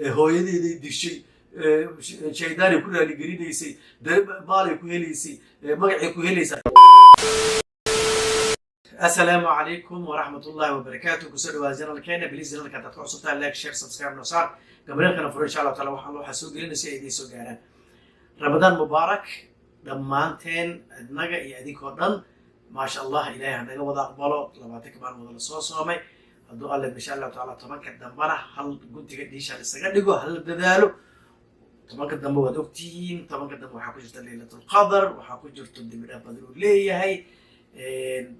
hooyadeeday dishay shaydaanay ku raaligelinaysay maalay ku helaysay magacay ku helaysaa. السلام عليكم ورحمة الله وبركاته. كسر وزير الكينة بليز لنا كانت تعصبتها لايك شير سبسكرايب نصار قبل كنا فرن إن شاء الله تعالى وحنا حسوق لنا سيدي سجارا رمضان مبارك دمانتين نجا يديك هذن ما شاء الله إلهي نجا وضع قبله لما تكبر وضع الصوص ومي الدعاء اللي إن شاء الله تعالى طبعا كدمبرة هل قلت قديش على السجاد هل بداله طبعا قدم ودكتين طبعا قدم وحكوجت ليلة القدر وحكوجت الدمر بدر ليه هاي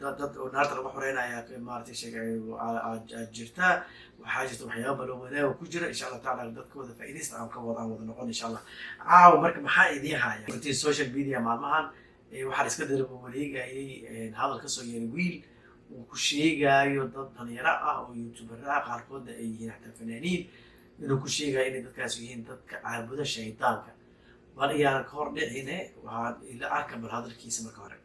dad naarta lagu xoreynayaa maartay sheegay jirta waxa jirta waxyaabo loo wadaago ku jira insha Allah taala dadkooda faa'iideysta aan ka wada noqon insha Allah caaw marka maxaa idin haya intii social media maalmahan waxa iska darbo wareegayay hadal ka soo yeeray wiil uu ku sheegayo dad dhalinyaro ah oo youtuber ah qaarkood ay yihiin xataa fanaaniin inuu ku sheegayo in dadkaas yihiin dadka caabuda shaydaanka bal iyaan ka hor dhicine waxa ila arka bal hadalkiisa marka hore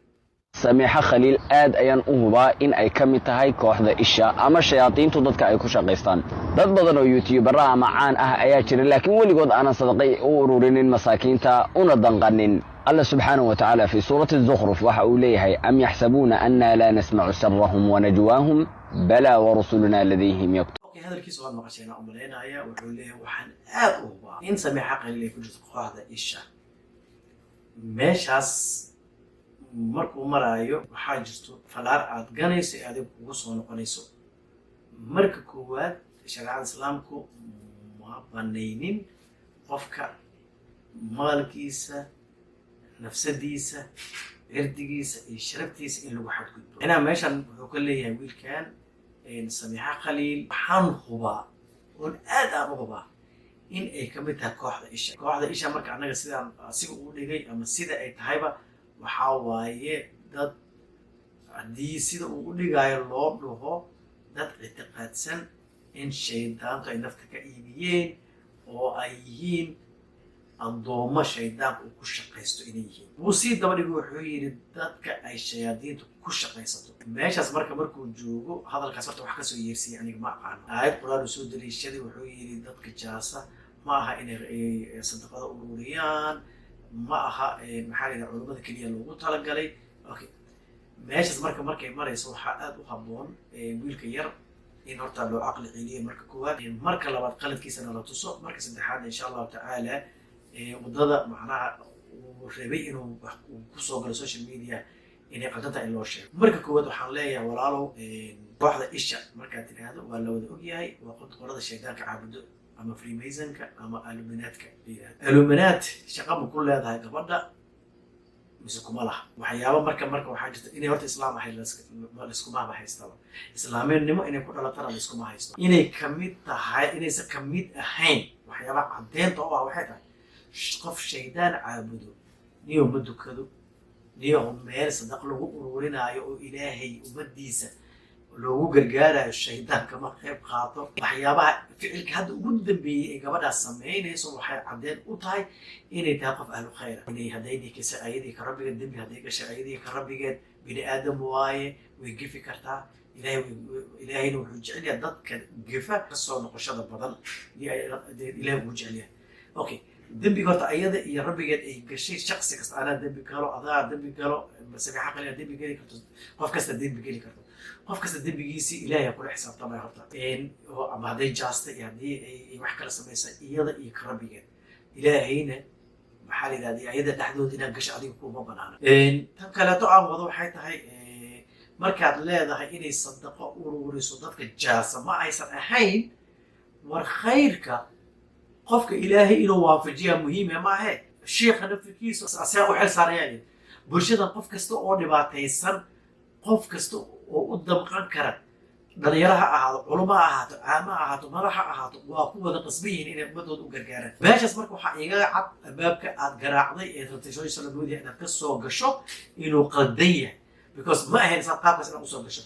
سميحة خليل آد أيان أهوبا إن أي كمتهاي كوحدة إشاء أما الشياطين تضدك أي كشاقيستان ضد بدنو يوتيوبرا معان أياتشر لكن ولي قد أنا صدقي أورورين المساكين تا أندنقنين الله سبحانه وتعالى في سورة الزخرف وحاوليها أم يحسبون أننا لا نسمع سرهم ونجواهم بلى ورسلنا لديهم يكتب هذا الكيس غير مقاشينا أمرينا يا وحوليه وحن آد أهوبا إن سميحة خليل يكون كوحدة إشاء ماشاس markuu maraayo waxaa jirto falaar aad ganayso ee adigu ugu soo noqonayso marka koowaad shariicada islaamku ma banaynin qofka maalkiisa nafsadiisa cirdigiisa iyo sharaftiisa in lagu xadgudbo inaa meeshan wuxuu ka leeyahay wiilkan Samiixa Khaliil waxaan hubaa oo aad aan u hubaa in ay ka mid tahay kooxda isha marka anaga sidaan asiga u dhigay ama sida ay tahayba waxaa waaye dad haddii sida uu u dhigayo loo dhaho dad ictiqaadsan in shaydaanku ay nafta ka iibiyeen oo ay yihiin addoommo shaydaanku uu ku shaqaysto inay yihiin wuu sii daba dhigo wuxuu yidhi dadka ay shayaadiintu ku shaqaysato meeshaas markuu joogo hadalkaas horta wax kasoo yeersiyay aniga ma aqaano aayad quraan uu soo daliishaday wuxuu yidhi dadka jaasa ma aha inay sadaqada ururiyaan ما أها محلنا علومات كلية لو قلت على قلي أوكي ماشي مركي مريس وحقات وخبون بالكير إن هرت له عقل علمي كواد مركل لو قلت كيسنا لا تصق مركز الاتحاد إن شاء الله تعالى وضد معناها وربي إنه وقصوا على السوشيال ميديا إن قدرت إلا شيء مركز كواد وحلية ولا له واحدة إيش مركز هذا ولا وده أجيء وقد قرض الشيطان كعبد أما فريميزنك أما ألومناتك ألومنات شقام كل هذا قبضة مسكوا ملح وحياة مركب وحاجة إني هرت إسلام حي لسكوا ما بحيستوا إسلامين نما إني كل على ترى لسكوا ما حيستوا إني كميت هاي إني سكميت أحين وحياة عدين طوع وحيدها قف شيطان عابدو نيو بدو كذو نيو مهر صدق له أورورنا يو إلهي وبديسه لو قرقارة الشيطان كما خيب خاطر وحيابها فعلك هذا قدام بقبضة السمعين يسوي حي عدين وطاي إني تقف أهل خير إني هديني كسعيدي كربي قدام هديك شعيدي كربي قد بني آدم واي ويقفي كرتا إلهي وحجعلي ضد كجفة قصة نقشة بدل إلهي وحجعلي أوكي دبي قلت أيضا يا ربي قد كشيء شخصي كست أنا دبي كارو أضاع دبي كارو بس في حقل دبي قلي كرت قف كست دبي قلي كرت قف كست دبي جيسي إلهي كل حساب طبعا هرتا إن هو بعدين جاست يعني وحكي لسميسا أيضا يكربي قد إلهينا محل هذه أيضا تحدودنا قش عليه كوما بنانا إن تنقل طعام وضوء حيث هاي مركز لا ده إني صدق أوروري صدق الجاسة ما أيسر أحين والخيرك قفك إلهي إنه وافجيها مهمة ما هي الشيخ نفكيس أساء وحل صار يعني برشيدا قف كستو أوني باتيسن قف كستو قدام قنكرة دليرها أهاتو علماء أهاتو عامة أهاتو مرحة أهاتو وقوة قصبيين إنه بدون وقرقارة باش أسمركو حقيقة عد بابك عد قراعضي إذا تشوي سلبودي أنا قصو قشو إنه قدية because ما هي نسال قابس أنا قصو قشو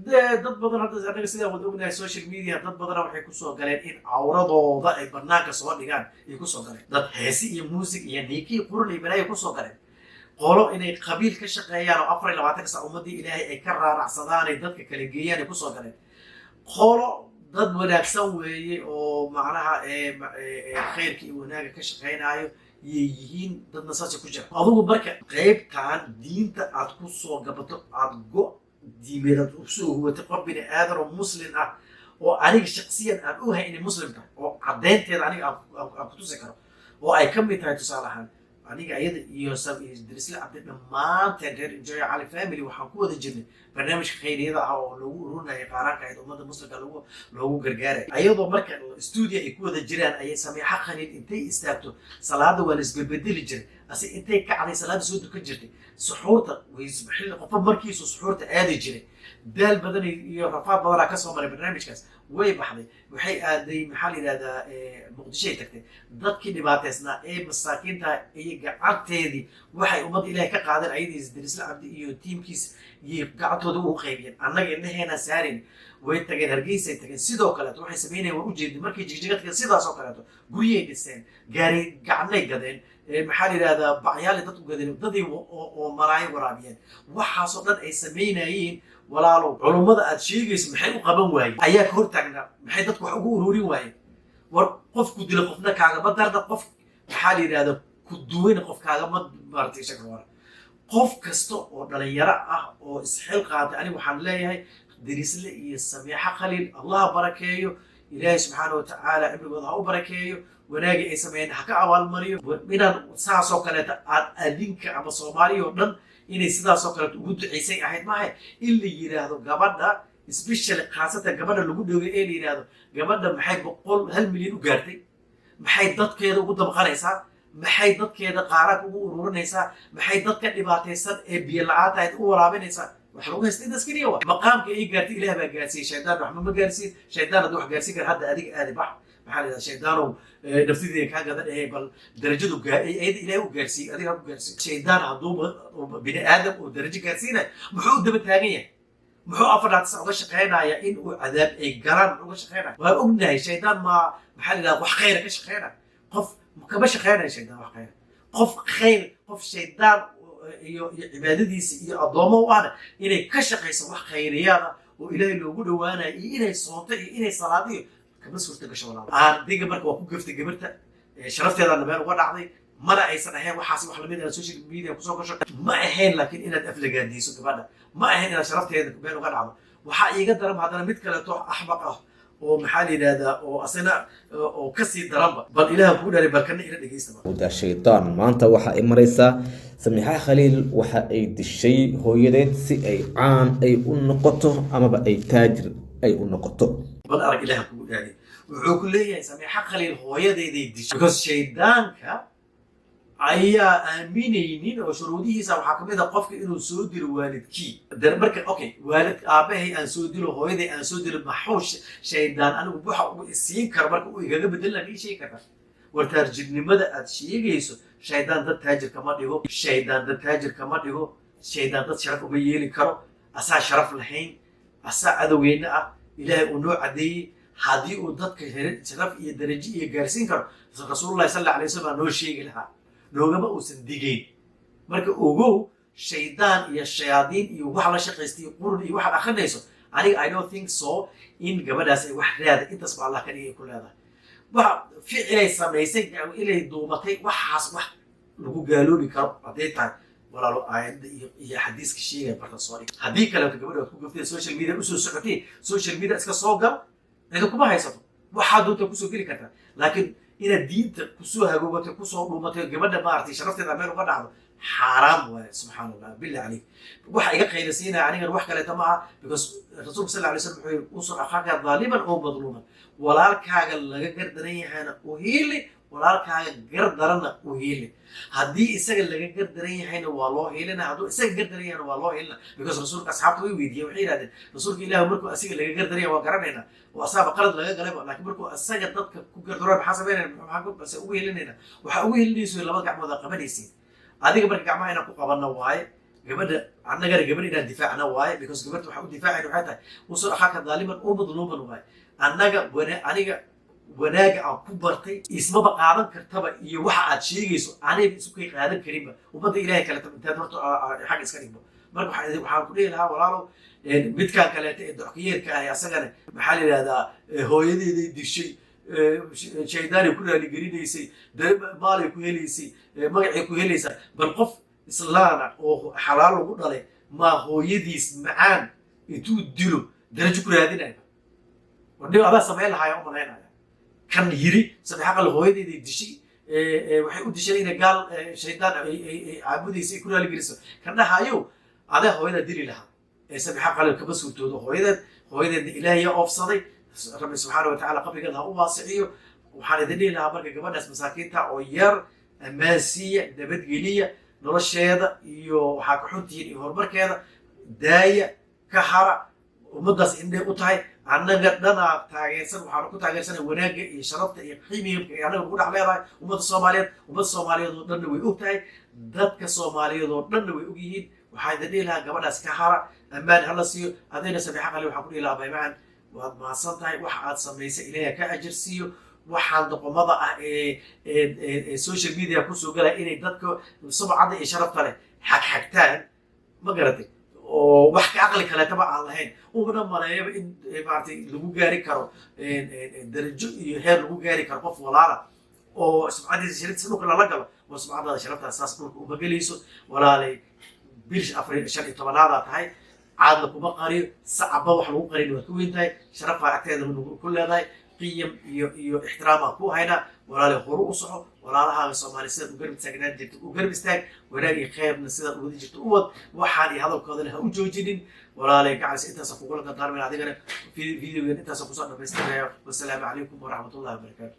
dad badan hadda anaga sidaan wada ognahay social media dad badan waxay ku soo galeen in awradooda ay barnaamijka soo dhigaan ay ku soo galeen dad heesi iyo music iyo niiki qurun iyo balay ku soo galeen qolo inay qabiil ka shaqeeyaan oo 24 saac ummadii Ilaahay ay ka raaracsadaan ay dadka kala geeyaan ay ku soo galeen qolo dad wanaagsan weeye oo macnaha khayrka iyo wanaaga ka shaqaynayo yihiin dadna saasay ku jira adugu marka qaybtaan diinta aad ku soo gabato aad go diimeed aad usoo huwatay qof bini aadan oo muslim ah oo aniga shaksiyan aan ogahay inay muslim tahay oo caddeynteeda aniga aan ku tusi karo oo ay ka mid tahay tusaale ahaan aniga ayada iyo darisle cabdi dhammaanteen reer enjoy cali family waxaan ku wada jirnay barnaamijka khayriyada ah oo lagu ururinayo qaaraanka ayd ummadda muslimka loogu gargaaray ayadoo marka stuudio ay ku wada jiraan ayay sameexa khaliil intay istaagto salaada waa la isbedbedeli jiray ase intay kacday salaada soo dukan jirtay suxuurta xilli qofba markiisu suxuurta aadi jiray daal badan iyo rafaad badanaa kasoo maray barnaamijkaas way baxday waxay aaday maxaa la yidhahdaa muqdishoay tagtay dadkii dhibaateysnaa ee masaakiinta iyo gacanteedii waxay ummadda ilaahay ka qaadeen ayadiis darisle cabdi iyo tiimkiis iyo gacantooda ugu qaybiyeen annaga indhaheena saarin way tageen hargeysay tageen sidoo kaleeto waxay sameynayeen waa ujeedin markay jigjiga tageen sidaas oo kaleeto guryay dhiseen gaari gacanay gadeen maxaa la yidhahdaa bacyaali dad u gadeen dadii oo malaayo waraabiyeen waxaasoo dhan ay samaynayeen walaalow culummada aad sheegayso maxay u qaban waayeen ayaa ka hortaagnaa maxay dadku wax ugu ururin waayeen war qofku dila qofna kaagama darna qof maxaa la yidhahdaa ku duwayna qof kaagama maaragtay shaka hore qof kasta oo dhalinyaro ah oo isxil qaatay aniga waxaan leeyahay darisle iyo sameexa khaliil allah barakeeyo ilaahay subxaana watacaala cimrigooda ha u barakeeyo wanaagii ay sameeyeen ha ka abaalmariyo inaad saasoo kaleeta aad adinka ama soomaaliya oo dhan inay sidaasoo kaleeto ugu ducaysay ahayd maaha in la yidhaahdo gabadha especially khaasatan gabadha lagu dhoway ee la yidhaahdo gabadha maxay 100 milyan u gaartay maxay dadkeeda ugu dabqanaysaa maxay dadkeeda qaaraanka ugu ururinaysaa maxay dadka dhibaataysan ee biyo la-aanta ayd u waraabinaysaa wax lagu haysta intaas keliya waa maqaamka ay gaartay ilaah baa gaarsiiyey shaydaan waxba ma gaarsiin shaydaan hadduu wax gaarsiin kara hadda adiga aadi bax maxaa la yidhahdaa shaydaanow naftideeda kaa gadan ee bal darajadu ayada ilaah u gaarsiiyey adiga u gaarsiiy shaydaan hadduu bini aadam oo darajo gaarsiinaya muxuu u daba taagan yahay muxuu afarnaatisa uga shaqeynaya in uu cadaab ay galaan uga shaqeynaya waa ognahay shaydaan maxaa la yidhahdaa wax khayra ka shaqeynaya qof kama shaqeynaya shaydaan wax khayra qof shaydaan iyo cibaadadiisa iyo addoomo u ahna inay ka shaqayso wax khayriyaada oo ilaahay loogu dhawaanayo iyo inay soonto iyo inay salaadiyo kama suurta gasho walaal adiga marka waa ku gaftay gabarta sharafteedana meel uga dhacday mana aysan ahayn waxaas wax lamid ah social media kusoo gasho ma ahayn laakiin inaad aflagaadiiso gabadha ma ahayn inaad sharafteeda meel uga dhacdo waxaa iiga daran haddana mid kaleeto axmaq ah oo maxaa la yidhahdaa oo asina oo kasii daranba bal ilaah kuu dharay bal kana ila dhegeysta shaydaan maanta waxa ay maraysaa sameexa khaliil waxa ay dishay hooyadeed si ay caan ay u noqoto amaba ay taajir ay u noqoto bal arag ilaah kuu dharay wuxuu ku leeyahay sameexa khaliil hooyadeeday dishay because shaydaanka ayaa aaminaynin oo shuruudihiisa waxaa ka mid ah qofka inuu soo dilo waalidkii marka okay waalid aabahay aan soo dilo hooyaday aan soo dilo maxuu shaydaan anigu waxa uu isiin karo marka uu igaga bedel laakiin sheegi karta war taajirnimada aad sheegayso shaydaan dad taajir kama dhigo shaydaan dad taajir kama dhigo shaydaan dad sharaf uma yeeli karo asaa sharaf lahayn asaa cadowgeyna ah ilaahay uu noo cadeeyey haddii uu dadka sharaf iyo darajo iyo gaarsiin karo rasuulullahi sal alla alay wasalam noo sheegi lahaa noogama uusan digayn marka ogow shaydaan iyo shayaadiin iyo wax la shaqaystay qurun iyo waxaad akrinayso aniga I don't think so in gabadhaas ay wax raada intaas ba Allah ka dhigay ku leedahay waxa ficilay samaysay ilay duumatay waxaas wax lagu gaaloobi karo haday tahay walaalo aayadda iyo xadiiska sheegay barta soo dhig haddii kale gabadha ku gaftay social media usoo socotay social media iska soo gal cid kuma haysato waxaad doonta kusoo geli kartaa laakiin inaad diinta kusoo hagoogatay kusoo dhuumatay gabadha maaragtay sharafteeda meel uga dhacdo xaaraam waaye subxaana allah billah caleyk waxa iga qaylasiinaya anigan wax kaleeta ma aha because rasuulka sal alay slam wuxuu yiri unsur akhaaka daaliman oo madluuman walaalkaaga laga gardaran yahayna u hiili walaalkaaga gardaranna u hiili haddii isaga laga gardaran yahayna waa loo hiilina hadduu isaga gardaran yahayna waa loo hiilina because rasuulka asxaabta way weydiiyeen waxay yidhahdeen rasuulka ilaahi markuu asiga laga gardaran yahay waa garanaynaa oo asaaba qalad laga galayba laakiin markuu isaga dadka ku gardaro maxaa sameynayna maxaa base ugu hiilinayna waxaa ugu hiilinayso laba gacmood aa qabanaysiin adiga marka gacmaha inaan ku qabanna waaye gabadha annagana gabadha inaan difaacna waaye because gabadha waxaa u difaacayna waxay tahay usur akhaaka daaliman oo madluuman waaye annaga aniga wanaaga aan ku bartay ismaba qaadan kartaba iyo waxa aad sheegayso anayba isu kay qaadan karinba ummadda ilaahay kale intaad horta xag iska dhigbo marka waxaan ku dhihi lahaa walaalow midkaan kaleeta ee doxkiyeerka ah asagana maxaa la yidhahdaa hooyadeeday dishay shaydaanay ku raaligelinaysay maalay ku helaysay magacay ku helaysaa bal qof islaana oo xalaal lagu dhalay maa hooyadiis macaan intuu dilo darajo ku raadinaya wadhigo adaa samayn lahaaya u malaynaya kan yiri sadexa qal hooyadeeday dishay waxay u dishay inay gaal shaydaan caabudaysa ay ku raaligeliso kan dhahayo adaa hooyadaa dili lahaa sadexa qal kama suurtoodo hooyadeedna ilaahiya oofsaday rabbi subxaana watacaala qabrigeeda ha u waasiciyo waxaan idin dhihi lahaa marka gabadhaas masaakiinta oo yar ammaansiiya nabadgeliya nolosheeda iyo waxaa ka xuntihiin iyo horumarkeeda daaya ka hara ummaddaas indhay u tahay annaga dhanaa taageersan waxaanu ku taageersanay wanaagga iyo sharafta iyo qiimiyamka ee annaga nagu dhex leedahay ummadda soomaaliyeed oo dhanna way og tahay dadka soomaaliyeed oo dhanna way og yihiin waxaa idin dhihi lahaa gabadhaas ka hara ammaan hala siiyo adayna sadexa qali waxaan ku dhihi lahaa baymacan waad mahadsan tahay waxa aad samaysay ilaahay ka ajar siiyo waxaan doqomada ah ee social media kusoo galaya inay dadka sumcadda iyo sharafta leh xagxagtaan ma garatay oo wax ka aqli kaleetaba aan lahayn una maleeyaba in maaragtay lagu gaari karo darajo iyo heer lagu gaari karo qof walaala oo sumcaddiisa sharaftiisa dhulka lala galo oo sumcaddaada sharaftaas saas dhulka uma gelayso walaalay bil 15 tahay caadna kuma qariyo sacaba wax lagu qarin waad ku weyn tahay sharafaa agteeda ku leedahay qiyam iyo ixtiraamaa ku haynaa walaalay horu u soco walaalahaaga soomaali sidaad u garab taagnaan jirta u garab istaag wanaag iyo khayrna sidaad u wadi jirta u wad waxaan iyo hadalkoodana ha u joojinin walaalay gacansi intaasa kugula dardaarmayn adigana videogan intaasa kusoo dhamaystiraya wasalaamu calaykum waraxmatullahi wabarakaatu